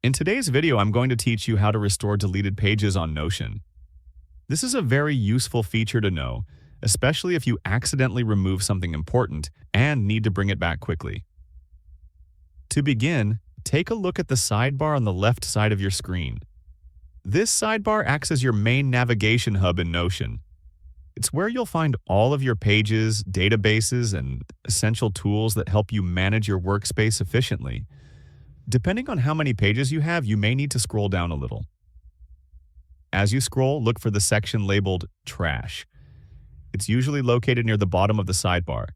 In today's video, I'm going to teach you how to restore deleted pages on Notion. This is a very useful feature to know, especially if you accidentally remove something important and need to bring it back quickly. To begin, take a look at the sidebar on the left side of your screen. This sidebar acts as your main navigation hub in Notion. It's where you'll find all of your pages, databases, and essential tools that help you manage your workspace efficiently. Depending on how many pages you have, you may need to scroll down a little. As you scroll, look for the section labeled Trash. It's usually located near the bottom of the sidebar.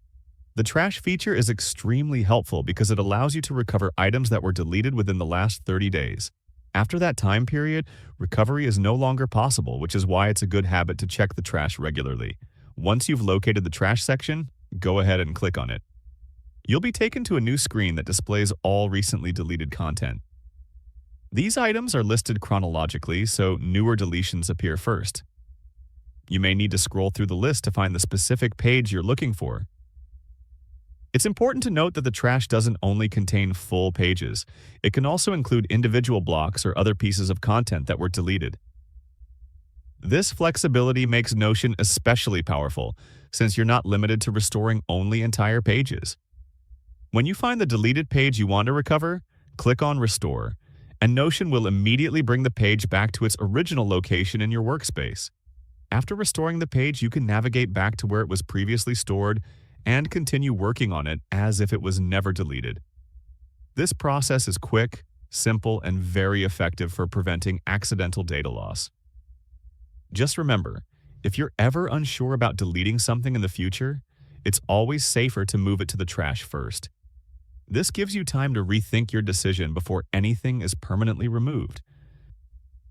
The trash feature is extremely helpful because it allows you to recover items that were deleted within the last 30 days. After that time period, recovery is no longer possible, which is why it's a good habit to check the trash regularly. Once you've located the trash section, go ahead and click on it. You'll be taken to a new screen that displays all recently deleted content. These items are listed chronologically, so newer deletions appear first. You may need to scroll through the list to find the specific page you're looking for. It's important to note that the trash doesn't only contain full pages. It can also include individual blocks or other pieces of content that were deleted. This flexibility makes Notion especially powerful, since you're not limited to restoring only entire pages. When you find the deleted page you want to recover, click on Restore, and Notion will immediately bring the page back to its original location in your workspace. After restoring the page, you can navigate back to where it was previously stored and continue working on it as if it was never deleted. This process is quick, simple, and very effective for preventing accidental data loss. Just remember, if you're ever unsure about deleting something in the future, it's always safer to move it to the trash first. This gives you time to rethink your decision before anything is permanently removed.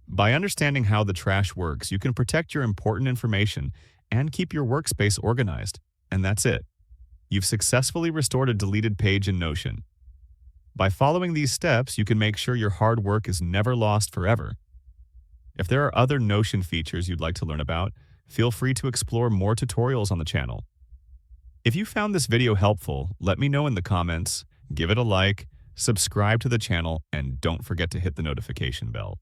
By understanding how the trash works, you can protect your important information and keep your workspace organized. And that's it. You've successfully restored a deleted page in Notion. By following these steps, you can make sure your hard work is never lost forever. If there are other Notion features you'd like to learn about, feel free to explore more tutorials on the channel. If you found this video helpful, let me know in the comments, give it a like, subscribe to the channel, and don't forget to hit the notification bell.